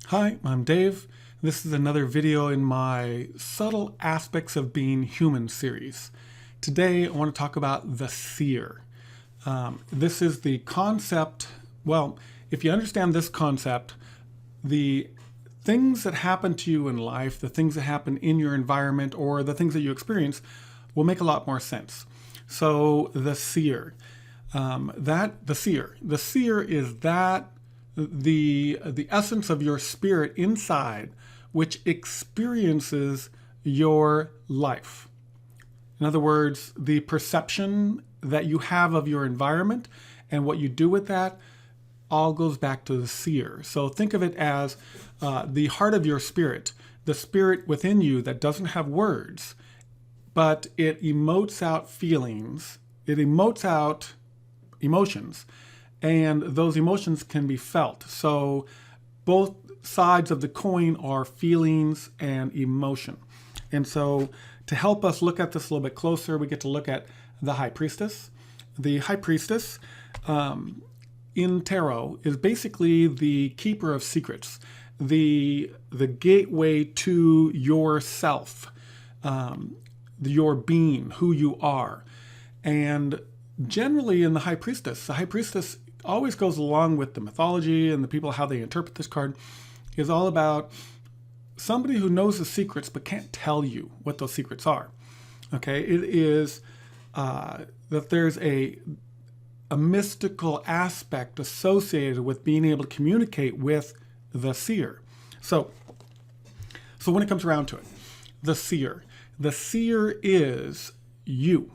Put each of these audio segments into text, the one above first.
Hi, I'm Dave. This is another video in my Subtle Aspects of Being Human series. Today I want to talk about the seer. This is the concept, well, if you understand this concept, the things that happen to you in life, the things that happen in your environment, or the things that you experience will make a lot more sense. So the seer, the seer is that the essence of your spirit inside, which experiences your life. In other words, the perception that you have of your environment and what you do with that all goes back to the seer. So think of it as the heart of your spirit, the spirit within you that doesn't have words, but it emotes out feelings, it emotes out emotions, and those emotions can be felt. So both sides of the coin are feelings and emotion. And so to help us look at this a little bit closer, we get to look at the High Priestess. The High Priestess in tarot is basically the keeper of secrets, the gateway to yourself, your being, who you are. And generally in the High Priestess always goes along with the mythology and the people, how they interpret this card, is all about somebody who knows the secrets but can't tell you what those secrets are. Okay, it is that there's a mystical aspect associated with being able to communicate with the seer. So when it comes around to it, the seer is you.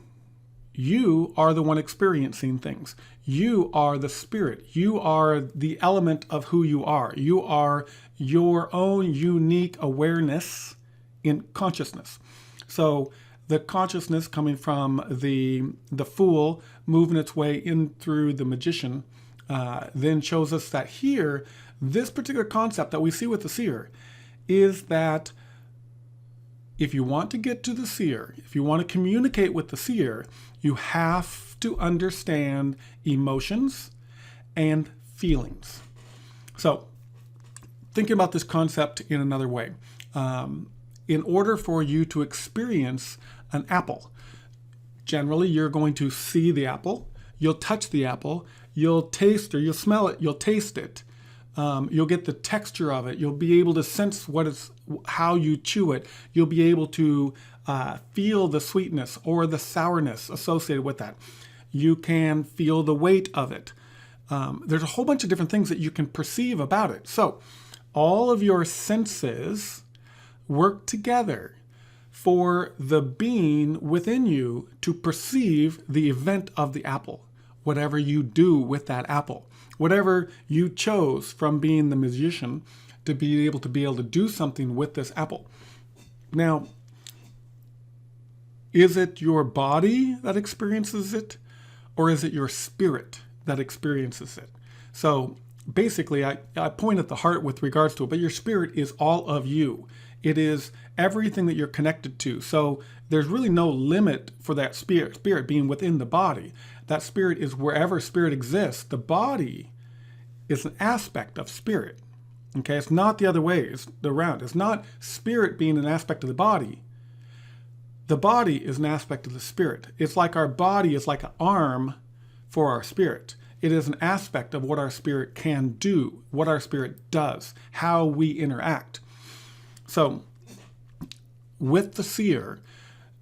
You are the one experiencing things. You are the spirit. You are the element of who you are. You are your own unique awareness in consciousness. So the consciousness coming from the fool moving its way in through the magician then shows us that here, this particular concept that we see with the seer is that if you want to get to the seer, if you want to communicate with the seer, you have to understand emotions and feelings. So, thinking about this concept in another way, in order for you to experience an apple, generally you're going to see the apple, you'll touch the apple, you'll taste or you'll smell it, you'll taste it. You'll get the texture of it. You'll be able to sense how you chew it. You'll be able to feel the sweetness or the sourness associated with that. You can feel the weight of it. There's a whole bunch of different things that you can perceive about it. So all of your senses work together for the being within you to perceive the event of the apple, whatever you do with that apple. Whatever you chose from being the magician to be able to do something with this apple. Now, is it your body that experiences it, or is it your spirit that experiences it? So basically, I point at the heart with regards to it, but your spirit is all of you. It is everything that you're connected to. So there's really no limit for that spirit being within the body. That spirit is wherever spirit exists. The body is an aspect of spirit. Okay, it's not the other way, it's around. It's not spirit being an aspect of the body. The body is an aspect of the spirit. It's like our body is like an arm for our spirit. It is an aspect of what our spirit can do, what our spirit does, how we interact. So with the seer,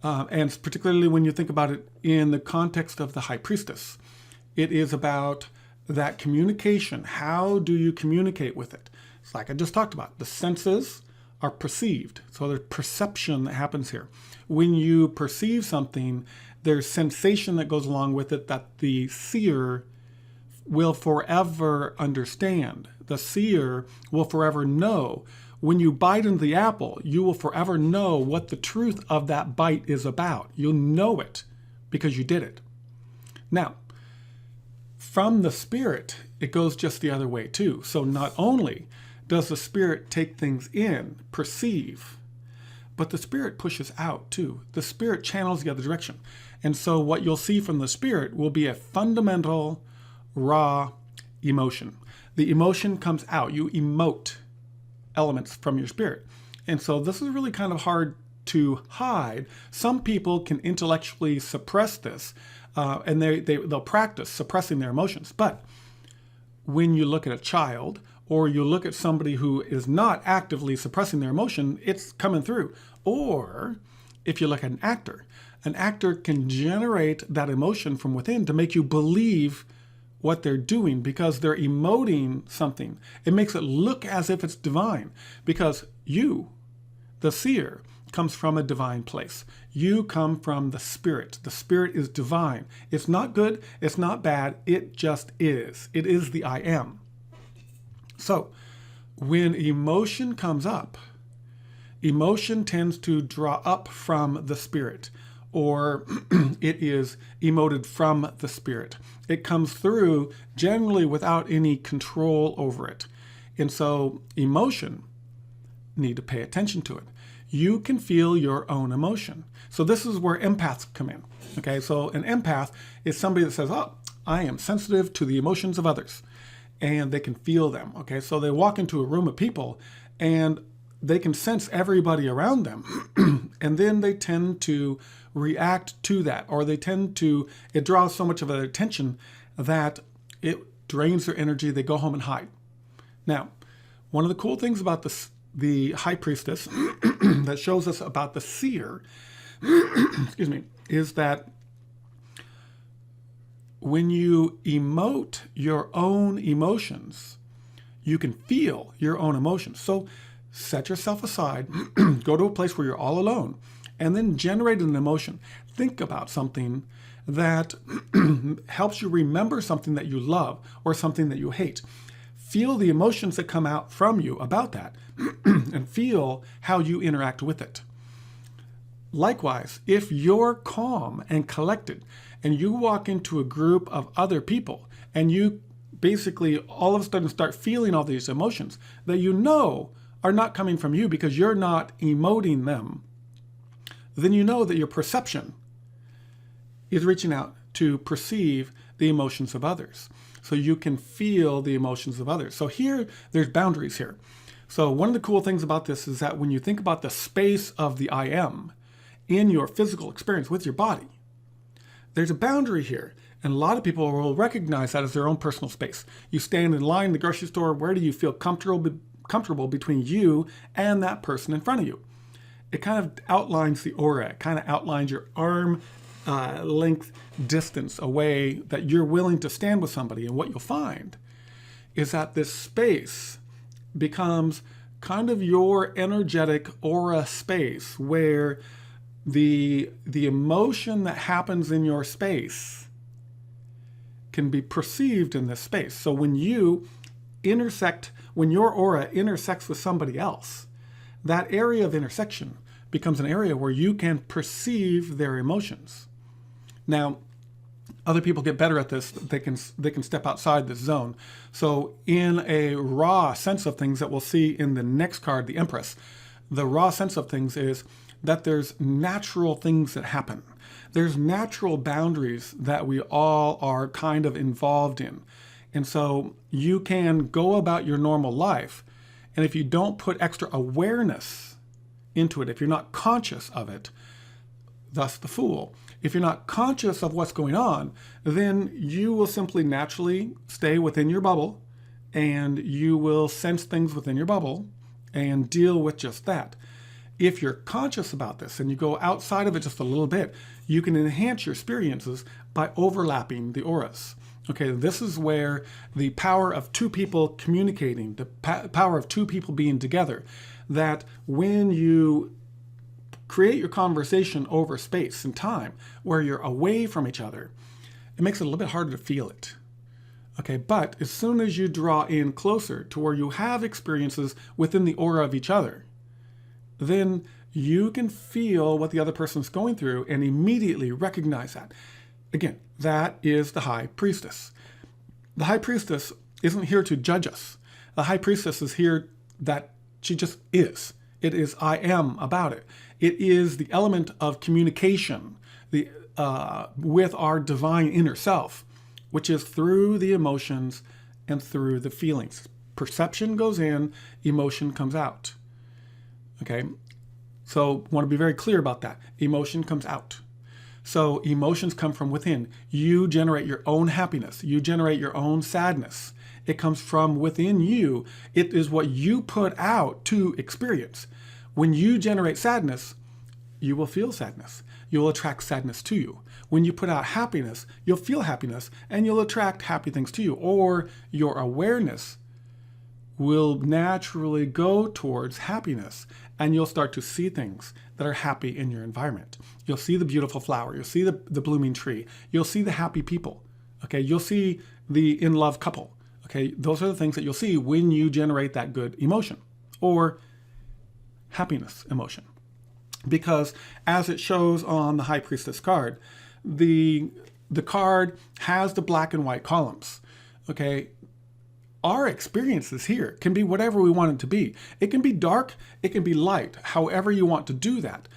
and particularly when you think about it in the context of the High Priestess, it is about that communication. How do you communicate with it? It's like I just talked about. The senses are perceived. So there's perception that happens here. When you perceive something, there's sensation that goes along with it that the seer will forever understand. The seer will forever know. When you bite into the apple, you will forever know what the truth of that bite is about. You'll know it because you did it. Now, from the spirit, it goes just the other way too. So not only does the spirit take things in, perceive, but the spirit pushes out too. The spirit channels the other direction. And so what you'll see from the spirit will be a fundamental, raw emotion. The emotion comes out. You emote. elements from your spirit. And so this is really kind of hard to hide. Some people can intellectually suppress this, and they'll practice suppressing their emotions. But when you look at a child, or you look at somebody who is not actively suppressing their emotion, it's coming through. Or if you look at an actor can generate that emotion from within to make you believe what they're doing because they're emoting something. It makes it look as if it's divine because you, the seer, comes from a divine place. You come from the Spirit. The Spirit is divine. It's not good. It's not bad. It just is. It is the I am. So when emotion comes up, emotion tends to draw up from the Spirit, or it is emoted from the Spirit. It comes through generally without any control over it. And so emotion, need to pay attention to it. You can feel your own emotion. So this is where empaths come in. Okay, so an empath is somebody that says, oh, I am sensitive to the emotions of others. And they can feel them. Okay, so they walk into a room of people and they can sense everybody around them. And then they tend to react to that, or it draws so much of their attention that it drains their energy. They go home and hide. Now, one of the cool things about the High Priestess that shows us about the seer, excuse me, is that when you emote your own emotions, you can feel your own emotions. So set yourself aside, go to a place where you're all alone, and then generate an emotion. Think about something that helps you remember something that you love or something that you hate. Feel the emotions that come out from you about that and feel how you interact with it. Likewise, if you're calm and collected and you walk into a group of other people and you basically all of a sudden start feeling all these emotions that you know are not coming from you because you're not emoting them, then you know that your perception is reaching out to perceive the emotions of others. So you can feel the emotions of others. So here, there's boundaries here. So one of the cool things about this is that when you think about the space of the I am in your physical experience with your body, there's a boundary here. And a lot of people will recognize that as their own personal space. You stand in line in the grocery store, where do you feel comfortable between you and that person in front of you? It kind of outlines the aura. It kind of outlines your arm length distance away that you're willing to stand with somebody. And what you'll find is that this space becomes kind of your energetic aura space where the emotion that happens in your space can be perceived in this space. So when your aura intersects with somebody else, that area of intersection becomes an area where you can perceive their emotions. Now, other people get better at this. They can step outside this zone. So in a raw sense of things that we'll see in the next card, the Empress, the raw sense of things is that there's natural things that happen. There's natural boundaries that we all are kind of involved in. And so you can go about your normal life, and if you don't put extra awareness into it, if you're not conscious of it, thus the Fool, if you're not conscious of what's going on, then you will simply naturally stay within your bubble, and you will sense things within your bubble and deal with just that. If you're conscious about this and you go outside of it just a little bit, you can enhance your experiences by overlapping the auras. Okay, this is where the power of two people communicating, the power of two people being together, that when you create your conversation over space and time where you're away from each other, it makes it a little bit harder to feel it. Okay, but as soon as you draw in closer to where you have experiences within the aura of each other, then you can feel what the other person's going through and immediately recognize that. Again, that is the High Priestess. The High Priestess isn't here to judge us. The High Priestess is here that she just is. It is I am about it. It is the element of communication with our divine inner self, which is through the emotions and through the feelings. perception goes in, emotion comes out. Okay? So want to be very clear about that. Emotion comes out. So emotions come from within. You generate your own happiness. You generate your own sadness. It comes from within you. It is what you put out to experience. When you generate sadness, you will feel sadness. You'll attract sadness to you. When you put out happiness, you'll feel happiness and you'll attract happy things to you. Or your awareness will naturally go towards happiness, and you'll start to see things that are happy in your environment. You'll see the beautiful flower. You'll see the blooming tree. You'll see the happy people. Okay, you'll see the in-love couple. Okay, those are the things that you'll see when you generate that good emotion or happiness emotion. Because as it shows on the High Priestess card, the card has the black and white columns. Okay, our experiences here can be whatever we want it to be. It can be dark, it can be light, however you want to do that.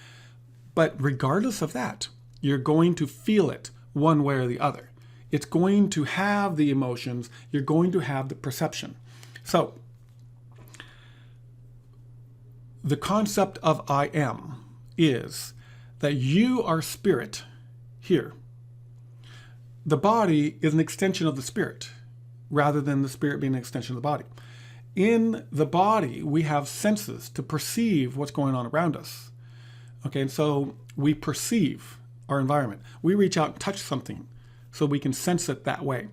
But regardless of that, you're going to feel it one way or the other. It's going to have the emotions, you're going to have the perception. So, the concept of I am is that you are spirit here. The body is an extension of the spirit, rather than the spirit being an extension of the body. In the body, we have senses to perceive what's going on around us. Okay, and so we perceive our environment. We reach out and touch something so we can sense it that way.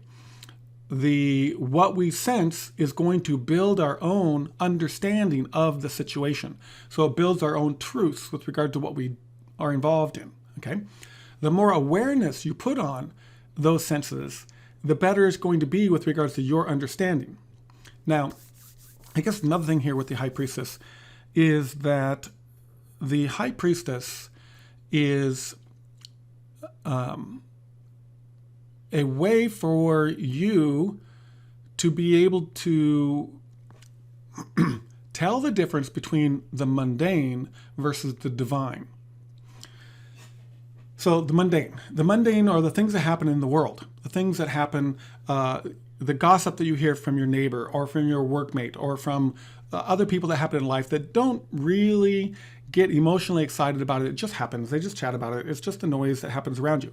What we sense is going to build our own understanding of the situation. So it builds our own truths with regard to what we are involved in. Okay, the more awareness you put on those senses, the better it's going to be with regards to your understanding. Now, I guess another thing here with the High Priestess is that the High Priestess is a way for you to be able to tell the difference between the mundane versus the divine. So the mundane are the things that happen in the world, the things that happen, the gossip that you hear from your neighbor or from your workmate or from other people that happen in life that don't really get emotionally excited about it. It just happens. They just chat about it. It's just the noise that happens around you.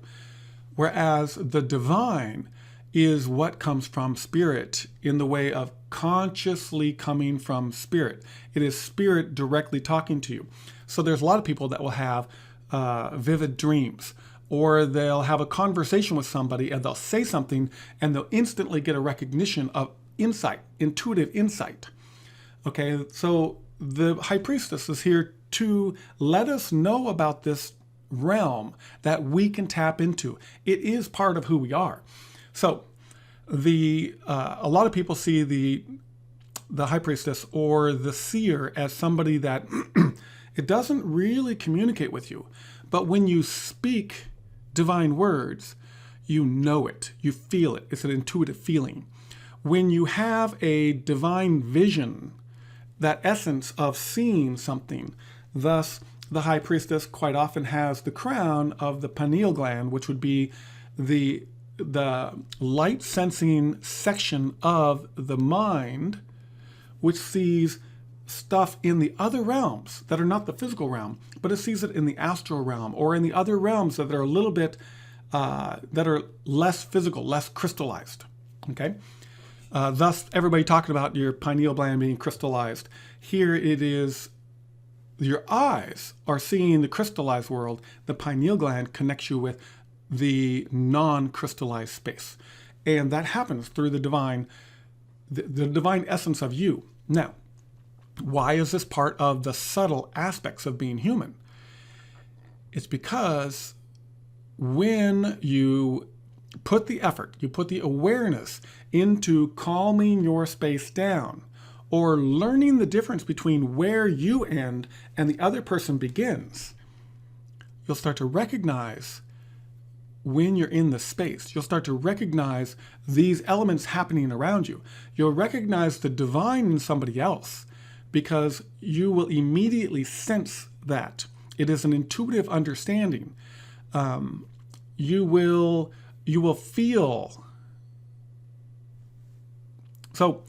Whereas the divine is what comes from spirit in the way of consciously coming from spirit. It is spirit directly talking to you. So there's a lot of people that will have vivid dreams, or they'll have a conversation with somebody and they'll say something and they'll instantly get a recognition of insight, intuitive insight. Okay, so the High Priestess is here to let us know about this realm that we can tap into. It is part of who we are. So a lot of people see the High Priestess or the seer as somebody that it doesn't really communicate with you. But when you speak divine words, you know it, you feel it. It's an intuitive feeling. When you have a divine vision, that essence of seeing something, thus the High Priestess quite often has the crown of the pineal gland, which would be the light sensing section of the mind, which sees stuff in the other realms that are not the physical realm, but it sees it in the astral realm or in the other realms that are a little bit, that are less physical, less crystallized. Okay? Thus, everybody talking about your pineal gland being crystallized. Here it is, your eyes are seeing the crystallized world. The pineal gland connects you with the non-crystallized space. And that happens through the divine essence of you. Now, why is this part of the subtle aspects of being human? It's because when you put the effort, you put the awareness into calming your space down or learning the difference between where you end and the other person begins, you'll start to recognize when you're in the space. You'll start to recognize these elements happening around you. You'll recognize the divine in somebody else because you will immediately sense that. It is an intuitive understanding. You will feel. So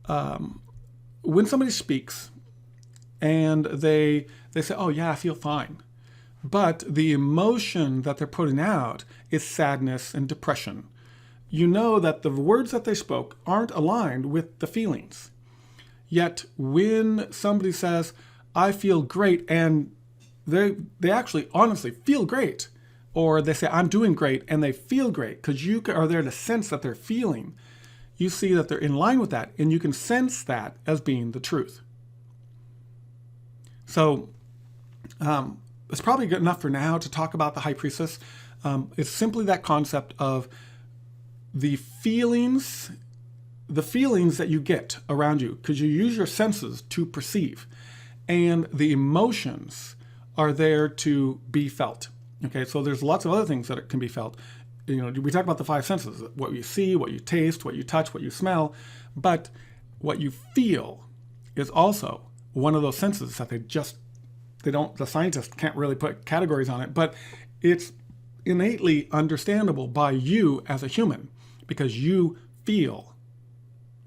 when somebody speaks and they say, oh yeah, I feel fine, but the emotion that they're putting out is sadness and depression, you know that the words that they spoke aren't aligned with the feelings. Yet when somebody says, I feel great, and they actually honestly feel great, or they say, I'm doing great, and they feel great, because you are there to sense that they're feeling, you see that they're in line with that, and you can sense that as being the truth. So it's probably good enough for now to talk about the High Priestess. It's simply that concept of the feelings that you get around you, because you use your senses to perceive, and the emotions are there to be felt. Okay, so there's lots of other things that can be felt. You know, we talk about the five senses: what you see, what you taste, what you touch, what you smell. But what you feel is also one of those senses that the scientists can't really put categories on it, but it's innately understandable by you as a human, because you feel.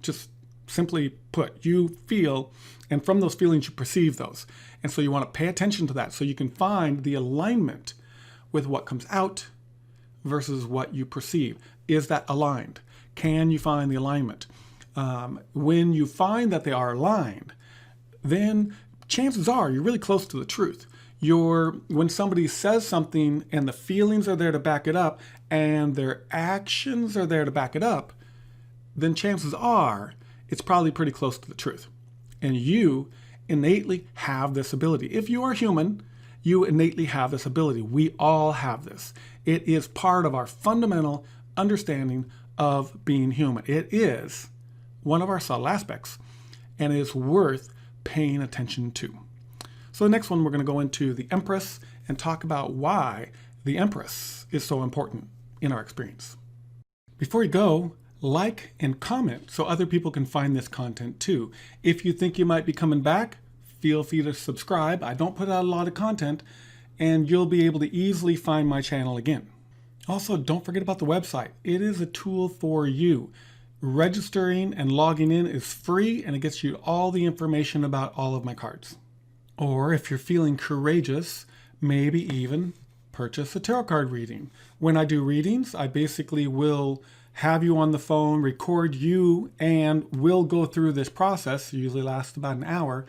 Just simply put, you feel, and from those feelings you perceive those. And so you want to pay attention to that so you can find the alignment with what comes out versus what you perceive. Is that aligned? Can you find the alignment? When you find that they are aligned, then chances are you're really close to the truth. When somebody says something and the feelings are there to back it up and their actions are there to back it up, then chances are it's probably pretty close to the truth. And you innately have this ability. If you are human, you innately have this ability. We all have this. It is part of our fundamental understanding of being human. It is one of our subtle aspects, and it is worth paying attention to. So the next one, we're going to go into the Empress and talk about why the Empress is so important in our experience. Before you go, like and comment so other people can find this content too. If you think you might be coming back, feel free to subscribe. I don't put out a lot of content, and you'll be able to easily find my channel again. Also, don't forget about the website. It is a tool for you. Registering and logging in is free, and it gets you all the information about all of my cards. Or if you're feeling courageous, maybe even purchase a tarot card reading. When I do readings, I basically will have you on the phone, record you, and we'll go through this process. It usually lasts about an hour,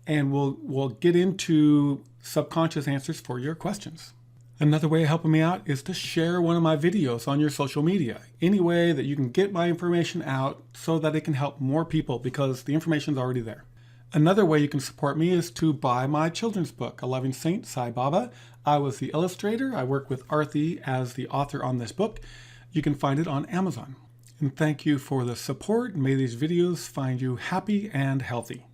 and we'll get into subconscious answers for your questions. Another way of helping me out is to share one of my videos on your social media. Any way that you can get my information out so that it can help more people, because the information is already there. Another way you can support me is to buy my children's book, A Loving Saint, Sai Baba. I was the illustrator. I work with Arthi as the author on this book. You can find it on Amazon. And thank you for the support. May these videos find you happy and healthy.